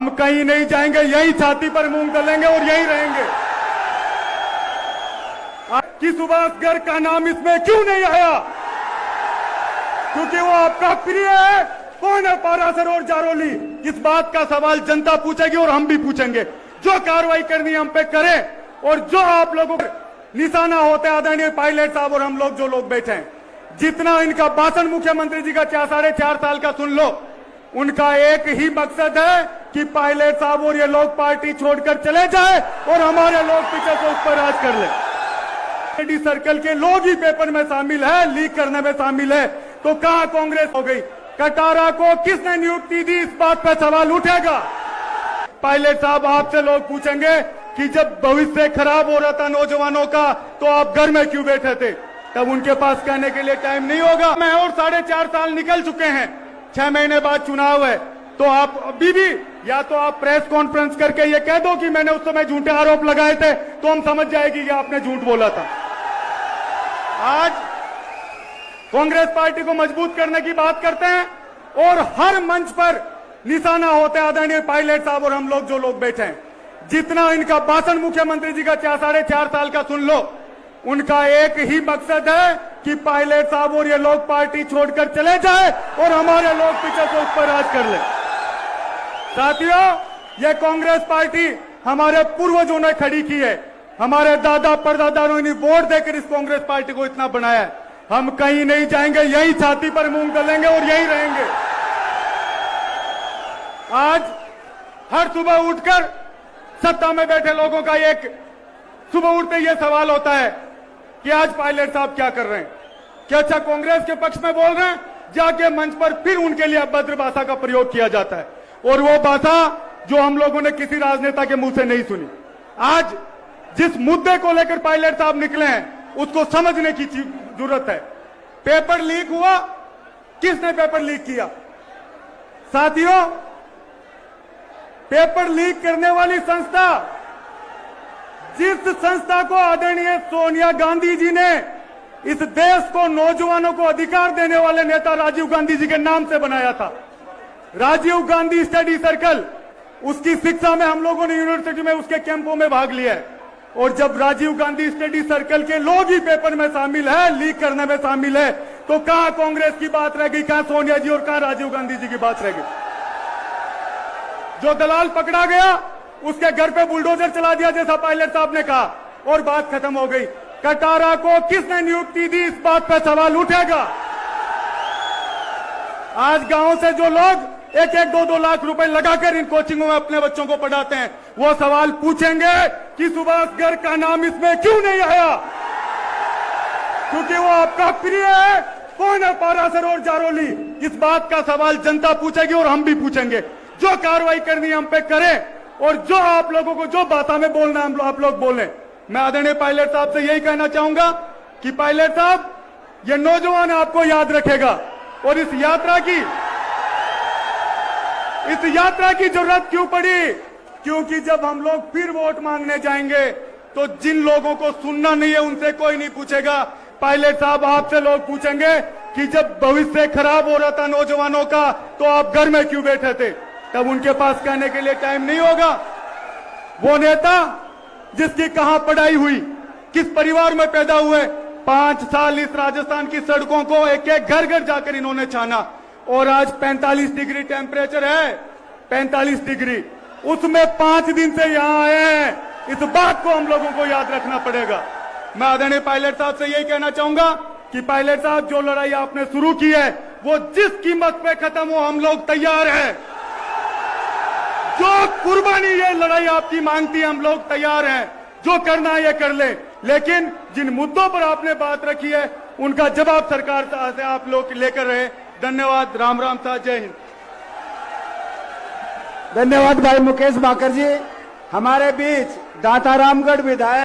हम कहीं नहीं जाएंगे, यही छाती पर मूंग दलेंगे और यही रहेंगे। कि सुभाष गर्ग का नाम इसमें क्यों नहीं आया? क्योंकि वो आपका प्रिय है। कौन है पारासर और जारोली? इस बात का सवाल जनता पूछेगी और हम भी पूछेंगे। जो कार्रवाई करनी हम पे करें और जो आप लोगों को निशाना होते आदरणीय पायलट साहब और हम लोग जो लोग बैठे हैं, जितना इनका भाषण मुख्यमंत्री जी का 4.5 साल का सुन लो, उनका एक ही मकसद है कि पायलट साहब और ये लोग पार्टी छोड़कर चले जाए और हमारे लोग पीछे से उस पर राज कर ले। डी सर्कल के लोग ही पेपर में शामिल है, लीक करने में शामिल है, तो कहां कांग्रेस हो गई? कटारा को किसने नियुक्ति दी? इस बात पर सवाल उठेगा। पायलट साहब, आपसे लोग पूछेंगे कि जब भविष्य खराब हो रहा था नौजवानों का, तो आप घर में क्यों बैठे थे? तब उनके पास कहने के लिए टाइम नहीं होगा। मैं और 4.5 साल निकल चुके हैं, 6 महीने बाद चुनाव है, तो आप अभी भी या तो आप प्रेस कॉन्फ्रेंस करके ये कह दो कि मैंने उस समय झूठे आरोप लगाए थे, तो हम समझ जाएगी कि आपने झूठ बोला था। आज कांग्रेस पार्टी को मजबूत करने की बात करते हैं और हर मंच पर निशाना होते आदरणीय पायलट साहब और हम लोग जो लोग बैठे हैं। जितना इनका भाषण मुख्यमंत्री जी का 4.5 साल का सुन लो, उनका एक ही मकसद है कि पायलट साहब और ये लोग पार्टी छोड़कर चले जाए और हमारे लोग पीछे से उस पर राज कर ले। साथियों, ये कांग्रेस पार्टी हमारे पूर्वजों ने खड़ी की है। हमारे दादा परदादाओं ने वोट देकर इस कांग्रेस पार्टी को इतना बनाया है। हम कहीं नहीं जाएंगे, यही छाती पर मूंग दलेंगे और यही रहेंगे। आज हर सुबह उठकर सत्ता में बैठे लोगों का एक सुबह उठते यह सवाल होता है कि आज पायलट साहब क्या कर रहे हैं? क्या अच्छा कांग्रेस के पक्ष में बोल रहे हैं? जाके मंच पर फिर उनके लिए अभद्र भाषा का प्रयोग किया जाता है, और वो भाषा जो हम लोगों ने किसी राजनेता के मुंह से नहीं सुनी। आज जिस मुद्दे को लेकर पायलट साहब निकले हैं, उसको समझने की जरूरत है। पेपर लीक हुआ, किसने पेपर लीक किया? साथियों, पेपर लीक करने वाली संस्था, जिस संस्था को आदरणीय सोनिया गांधी जी ने इस देश को नौजवानों को अधिकार देने वाले नेता राजीव गांधी जी के नाम से बनाया था, राजीव गांधी स्टडी सर्कल, उसकी शिक्षा में हम लोगों ने यूनिवर्सिटी में उसके कैंपों में भाग लिया है। और जब राजीव गांधी स्टडी सर्कल के लोग ही पेपर में शामिल है, लीक करने में शामिल है, तो कहां कांग्रेस की बात रह गई, कहां सोनिया जी और कहां राजीव गांधी जी की बात रह गई? जो दलाल पकड़ा गया, उसके घर पे बुलडोजर चला दिया, जैसा पायलट साहब ने कहा, और बात खत्म हो गई। कटारा को किसने नियुक्ति दी? इस बात पर सवाल उठेगा। आज गांव से जो लोग 1-2 लाख रुपए लगाकर इन कोचिंगों में अपने बच्चों को पढ़ाते हैं, वो सवाल पूछेंगे कि सुभाष गर्ग का नाम इसमें क्यों नहीं आया? क्योंकि वो आपका प्रिय है। कौन है पारासर और जारोली? इस बात का सवाल जनता पूछेगी और हम भी पूछेंगे। जो कार्रवाई करनी हम पे करें और जो आप लोगों को जो भाषा में बोलना है आप लोग बोलें। मैं आदरणीय पायलट साहब से यही कहना चाहूंगा कि पायलट साहब, ये नौजवान आपको याद रखेगा, और इस यात्रा की जरूरत क्यों पड़ी? क्योंकि जब हम लोग फिर वोट मांगने जाएंगे, तो जिन लोगों को सुनना नहीं है उनसे कोई नहीं पूछेगा। पायलट साहब, आपसे लोग पूछेंगे कि जब भविष्य खराब हो रहा था नौजवानों का, तो आप घर में क्यों बैठे थे? तब उनके पास कहने के लिए टाइम नहीं होगा। वो नेता जिसकी कहां पढ़ाई हुई, किस परिवार में पैदा हुए, 5 साल इस राजस्थान की सड़कों को एक-एक घर जाकर इन्होंने छाना, और आज 45 डिग्री टेम्परेचर है, 45 डिग्री, उसमें 5 दिन से यहां आए हैं। इस बात को हम लोगों को याद रखना पड़ेगा। मैं आदरणीय पायलट साहब से यही कहना चाहूंगा कि पायलट साहब, जो लड़ाई आपने शुरू की है, वो जिस कीमत पे खत्म हो, हम लोग तैयार हैं। जो कुर्बानी ये लड़ाई आपकी मांगती है, हम लोग तैयार हैं। जो करना है ये कर ले, लेकिन जिन मुद्दों पर आपने बात रखी है, उनका जवाब सरकार से आप लोग लेकर रहे। धन्यवाद। राम राम साहब, जय हिंद। धन्यवाद भाई मुकेश बाकर जी। हमारे बीच दातारामगढ़ विधायक